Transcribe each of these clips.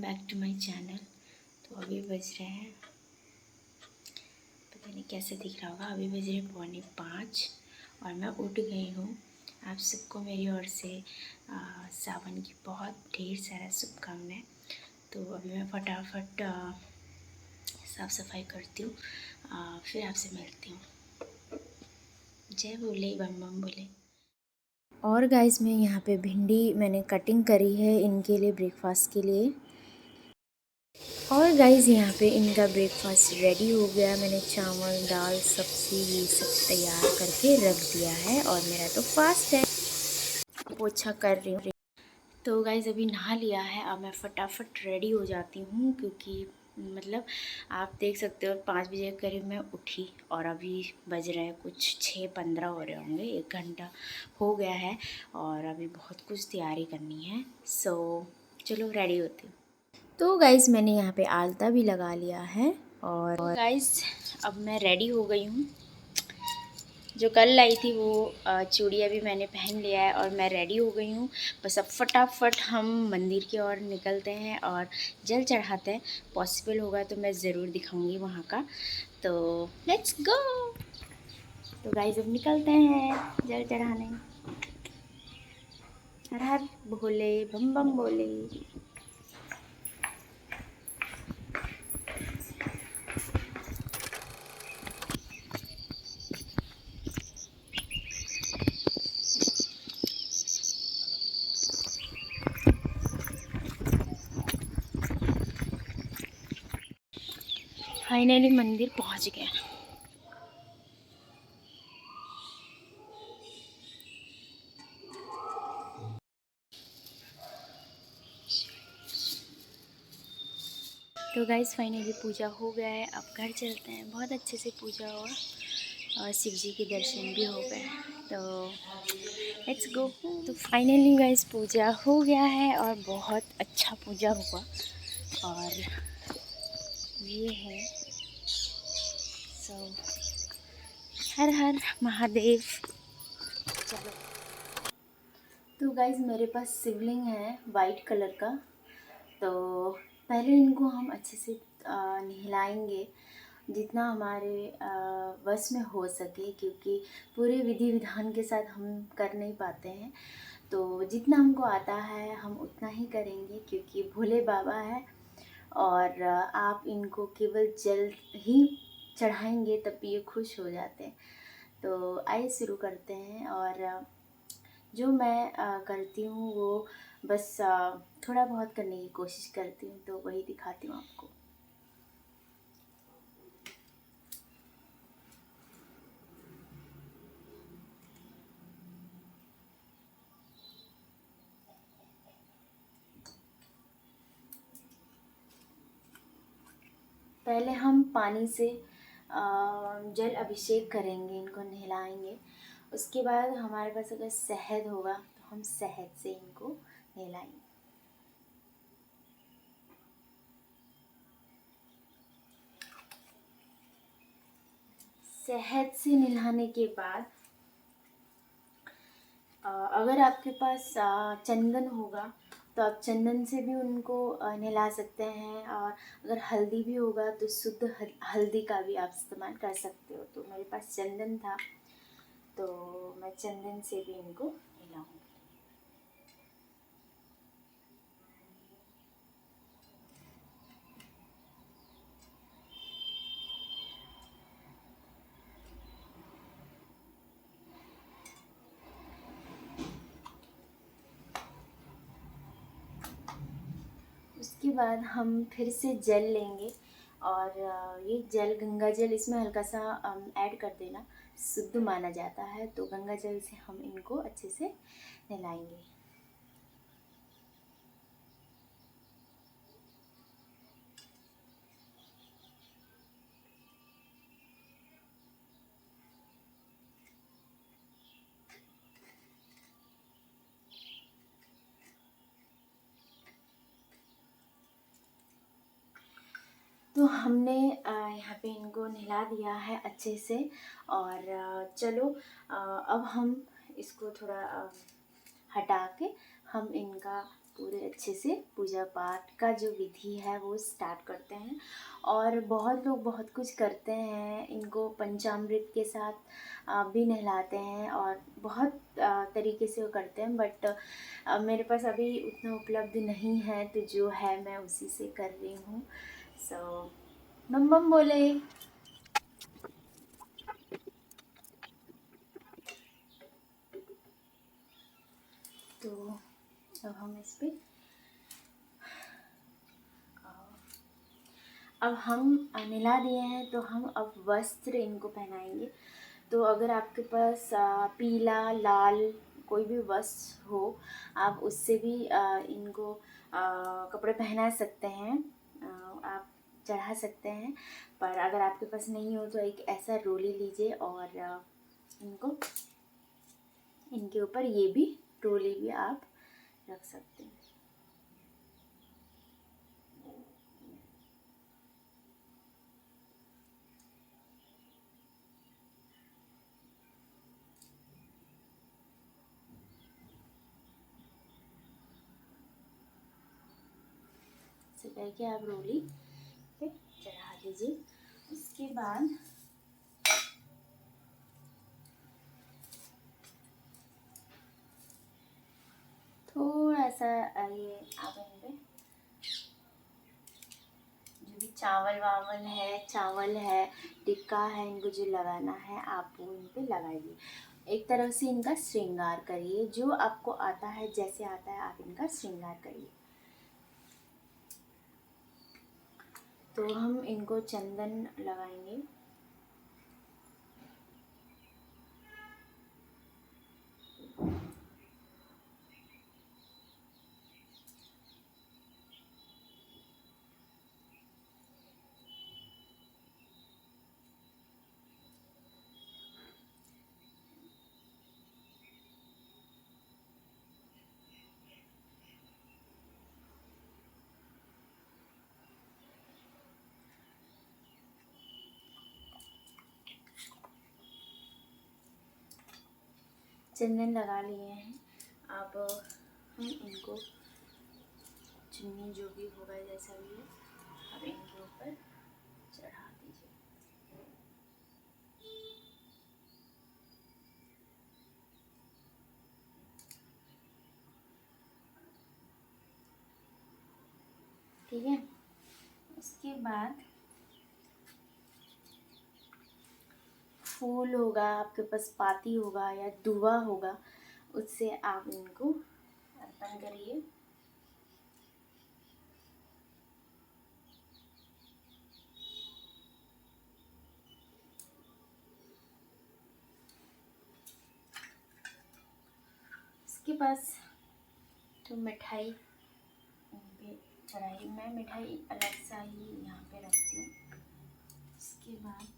Back to my channel. तो अभी बज रहे हैं, पता नहीं कैसे दिख रहा होगा, अभी बज रहे 4:45 और मैं उठ गई हूँ। आप सबको मेरी ओर से सावन की बहुत ढेर सारा शुभकामनाएं। तो अभी मैं फटाफट साफ़ सफाई करती हूँ, फिर आपसे मिलती हूँ। जय भोले, बम बम बोले। और गाइस, मैं यहाँ पे भिंडी मैंने कटिंग करी है इनके लिए, ब्रेकफास्ट के लिए। और गाइस, यहाँ पे इनका ब्रेकफास्ट रेडी हो गया। मैंने चावल दाल सब्ज़ी ये सब तैयार करके रख दिया है और मेरा तो फास्ट है। पोछा कर रही हूँ। तो गाइस, अभी नहा लिया है, अब मैं फटाफट रेडी हो जाती हूँ क्योंकि मतलब आप देख सकते हो 5 बजे के करीब मैं उठी और अभी बज रहे हैं कुछ 6:15 हो रहे होंगे, 1 घंटा हो गया है और अभी बहुत कुछ तैयारी करनी है। सो चलो रेडी होती हूँ। तो गाइज़, मैंने यहाँ पे आलता भी लगा लिया है और गाइज़ अब मैं रेडी हो गई हूँ। जो कल लाई थी वो चूड़ियाँ भी मैंने पहन लिया है और मैं रेडी हो गई हूँ। बस अब फटाफट हम मंदिर की ओर निकलते हैं और जल चढ़ाते हैं। पॉसिबल होगा तो मैं ज़रूर दिखाऊंगी वहाँ का। तो लेट्स गो। तो गाइज़ अब निकलते हैं जल चढ़ाने। हर हर भोले, बम बम बोले। फाइनली मंदिर पहुँच गए। तो गाइज़ फाइनली पूजा हो गया है, अब घर चलते हैं। बहुत अच्छे से पूजा हुआ और शिव जी के दर्शन भी हो गए। तो लेट्स गो। तो फाइनली गाइज़ पूजा हो गया है और बहुत अच्छा पूजा हुआ। और ये है, सो हर हर महादेव। चलो। तो गाइज़ मेरे पास शिवलिंग है वाइट कलर का। तो पहले इनको हम अच्छे से नहलाएंगे जितना हमारे वश में हो सके, क्योंकि पूरे विधि विधान के साथ हम कर नहीं पाते हैं। तो जितना हमको आता है हम उतना ही करेंगे, क्योंकि भोले बाबा है और आप इनको केवल जल ही चढ़ाएंगे तब ये खुश हो जाते हैं। तो आइए शुरू करते हैं। और जो मैं करती हूँ वो बस थोड़ा बहुत करने की कोशिश करती हूँ, तो वही दिखाती हूँ आपको। पहले हम पानी से जल अभिषेक करेंगे, इनको नहलाएंगे। उसके बाद हमारे पास अगर शहद होगा तो हम शहद से इनको नहलाएंगे। शहद से नहलाने के बाद अगर आपके पास चंदन होगा तो आप चंदन से भी उनको नहला सकते हैं। और अगर हल्दी भी होगा तो शुद्ध हल्दी का भी आप इस्तेमाल कर सकते हो। तो मेरे पास चंदन था तो मैं चंदन से भी इनको नहलाऊंगी। उसके बाद हम फिर से जल लेंगे और ये जल गंगा जल, इसमें हल्का सा ऐड कर देना, शुद्ध माना जाता है। तो गंगा जल से हम इनको अच्छे से नहलाएंगे। तो हमने यहाँ पे इनको नहला दिया है अच्छे से। और चलो अब हम इसको थोड़ा हटा के हम इनका पूरे अच्छे से पूजा पाठ का जो विधि है वो स्टार्ट करते हैं। और बहुत लोग बहुत कुछ करते हैं, इनको पंचामृत के साथ भी नहलाते हैं और बहुत तरीके से वो करते हैं। बट मेरे पास अभी उतना उपलब्ध नहीं है, तो जो है मैं उसी से कर रही हूँ। सो बम बम बोले। तो अब हम इस पे अब हम नहला दिए हैं, तो हम अब वस्त्र इनको पहनाएंगे। तो अगर आपके पास पीला लाल कोई भी वस्त्र हो, आप उससे भी इनको कपड़े पहना सकते हैं, आप चढ़ा सकते हैं। पर अगर आपके पास नहीं हो तो एक ऐसा रोली लीजिए और इनको इनके ऊपर ये भी रोली भी आप रख सकते हैं। ऐसे करके आप रोली पे चढ़ा दीजिए। उसके बाद थोड़ा सा ये आप इन पे जो भी चावल है टिक्का है, इनको जो लगाना है आप वो इन पे लगाइए। एक तरफ से इनका श्रृंगार करिए, जो आपको आता है, जैसे आता है आप इनका श्रृंगार करिए। तो हम इनको चंदन लगाएंगे। चंदन लगा लिए हैं, अब हम इनको चुन्नी जो भी होगा जैसा भी है, अब इनके ऊपर चढ़ा दीजिए। ठीक है। उसके बाद फूल होगा आपके पास, पाती होगा या दुआ होगा, उससे आप इनको अर्पण करिए। इसके पास तो मिठाई पे चढ़ाई, मैं मिठाई अलग सा ही यहाँ पे रखती हूँ। इसके बाद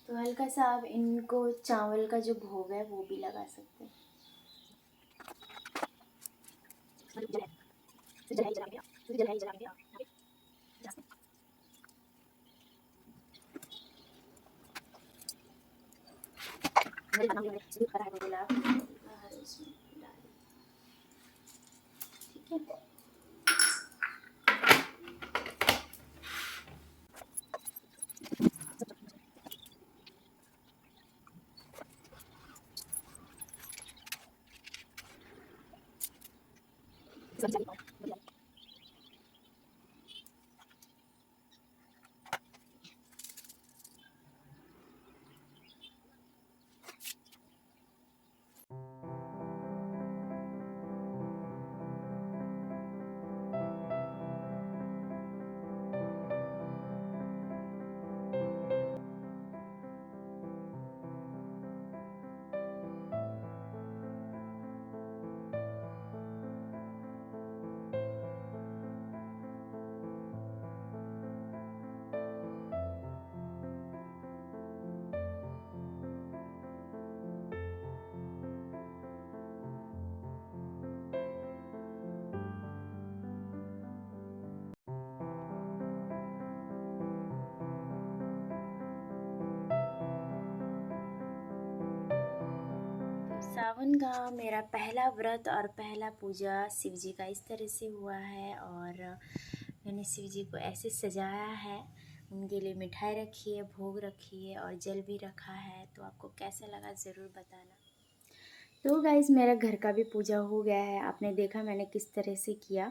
तो हल्का सा आप इनको चावल का जो भोग है वो भी लगा सकते हैं। ठीक है। सावन का मेरा पहला व्रत और पहला पूजा शिव जी का इस तरह से हुआ है। और मैंने शिव जी को ऐसे सजाया है, उनके लिए मिठाई रखी है, भोग रखी है और जल भी रखा है। तो आपको कैसा लगा ज़रूर बताना। तो गाइज़ मेरा घर का भी पूजा हो गया है। आपने देखा मैंने किस तरह से किया।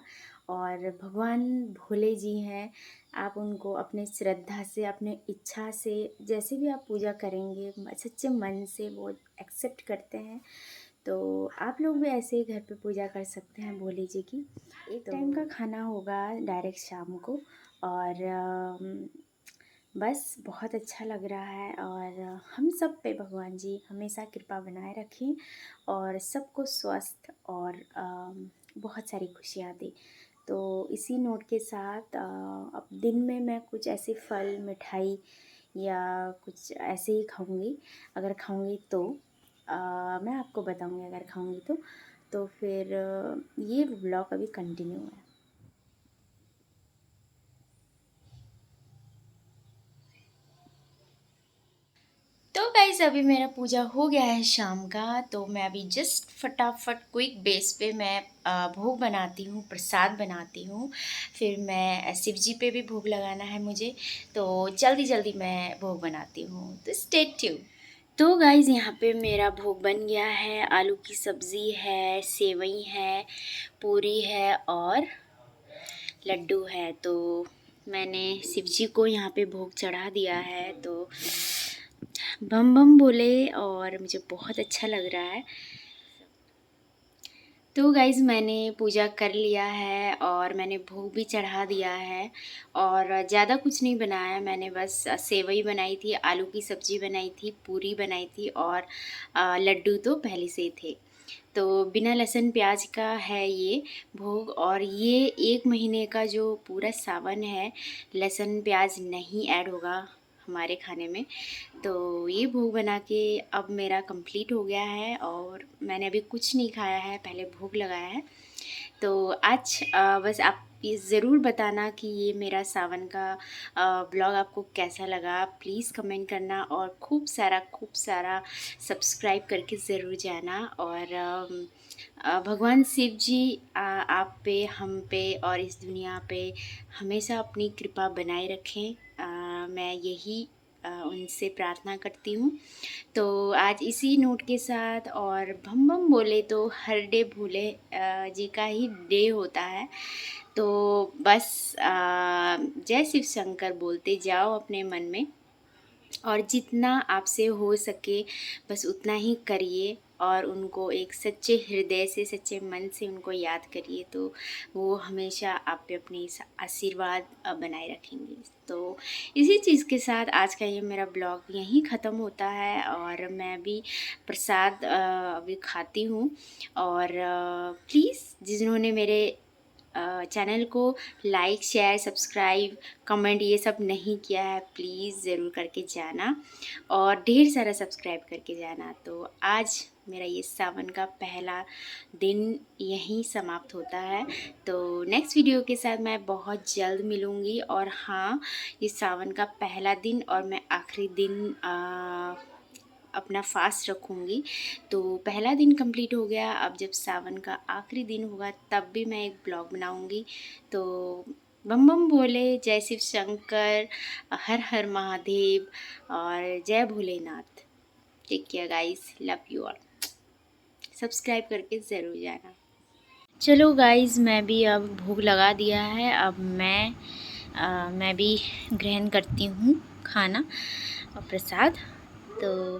और भगवान भोले जी हैं, आप उनको अपने श्रद्धा से, अपने इच्छा से, जैसे भी आप पूजा करेंगे सच्चे मन से वो एक्सेप्ट करते हैं। तो आप लोग भी ऐसे ही घर पे पूजा कर सकते हैं भोले जी की। एक टाइम का खाना होगा डायरेक्ट शाम को। और बस बहुत अच्छा लग रहा है। और हम सब पे भगवान जी हमेशा कृपा बनाए रखें और सबको स्वस्थ और बहुत सारी खुशियाँ दें। तो इसी नोट के साथ अब दिन में मैं कुछ ऐसे फल, मिठाई या कुछ ऐसे ही खाऊंगी। अगर खाऊंगी तो मैं आपको बताऊंगी, अगर खाऊंगी तो फिर ये व्लॉग अभी कंटिन्यू है। तो गाइस अभी मेरा पूजा हो गया है शाम का। तो मैं अभी जस्ट फटाफट क्विक बेस पे मैं भोग बनाती हूँ, प्रसाद बनाती हूँ। फिर मैं शिव जी पे भी भोग लगाना है मुझे, तो जल्दी जल्दी मैं भोग बनाती हूँ। तो स्टे ट्यून। तो गाइस यहाँ पे मेरा भोग बन गया है। आलू की सब्ज़ी है, सेवई है, पूरी है और लड्डू है। तो मैंने शिव जी को यहाँ पे भोग चढ़ा दिया है। तो बम बम बोले और मुझे बहुत अच्छा लग रहा है। तो गाइज़ मैंने पूजा कर लिया है और मैंने भोग भी चढ़ा दिया है। और ज़्यादा कुछ नहीं बनाया, मैंने बस सेवई बनाई थी, आलू की सब्ज़ी बनाई थी, पूरी बनाई थी और लड्डू तो पहले से ही थे। तो बिना लहसुन प्याज का है ये भोग। और ये 1 महीने का जो पूरा सावन है, लहसुन प्याज नहीं ऐड होगा हमारे खाने में। तो ये भोग बना के अब मेरा कंप्लीट हो गया है और मैंने अभी कुछ नहीं खाया है, पहले भोग लगाया है। तो आज बस आप ये ज़रूर बताना कि ये मेरा सावन का ब्लॉग आपको कैसा लगा। प्लीज़ कमेंट करना और खूब सारा सब्सक्राइब करके ज़रूर जाना। और भगवान शिव जी आप पे, हम पे और इस दुनिया पे हमेशा अपनी कृपा बनाए रखें। मैं यही उनसे प्रार्थना करती हूँ। तो आज इसी नोट के साथ और बम बम बोले तो हर डे भोले जी का ही डे होता है। तो बस जय शिव शंकर बोलते जाओ अपने मन में और जितना आपसे हो सके बस उतना ही करिए। और उनको एक सच्चे हृदय से, सच्चे मन से उनको याद करिए, तो वो हमेशा आप पे अपनी आशीर्वाद बनाए रखेंगे। तो इसी चीज़ के साथ आज का ये मेरा ब्लॉग यहीं ख़त्म होता है। और मैं भी प्रसाद अभी खाती हूँ। और प्लीज़ जिन्होंने मेरे चैनल को लाइक, शेयर, सब्सक्राइब, कमेंट ये सब नहीं किया है, प्लीज़ ज़रूर करके जाना और ढेर सारा सब्सक्राइब करके जाना। तो आज मेरा ये सावन का पहला दिन यहीं समाप्त होता है। तो नेक्स्ट वीडियो के साथ मैं बहुत जल्द मिलूँगी। और हाँ, ये सावन का पहला दिन और मैं आखिरी दिन अपना फास्ट रखूँगी। तो पहला दिन कंप्लीट हो गया, अब जब सावन का आखिरी दिन होगा तब भी मैं एक ब्लॉग बनाऊँगी। तो बम बम भोले, जय शिव शंकर, हर हर महादेव और जय Bholenath. Take care guys, love you all. Subscribe करके ज़रूर जाना। चलो गाइस मैं भी अब भोग लगा दिया है। अब मैं भी ग्रहण करती हूँ खाना और प्रसाद। तो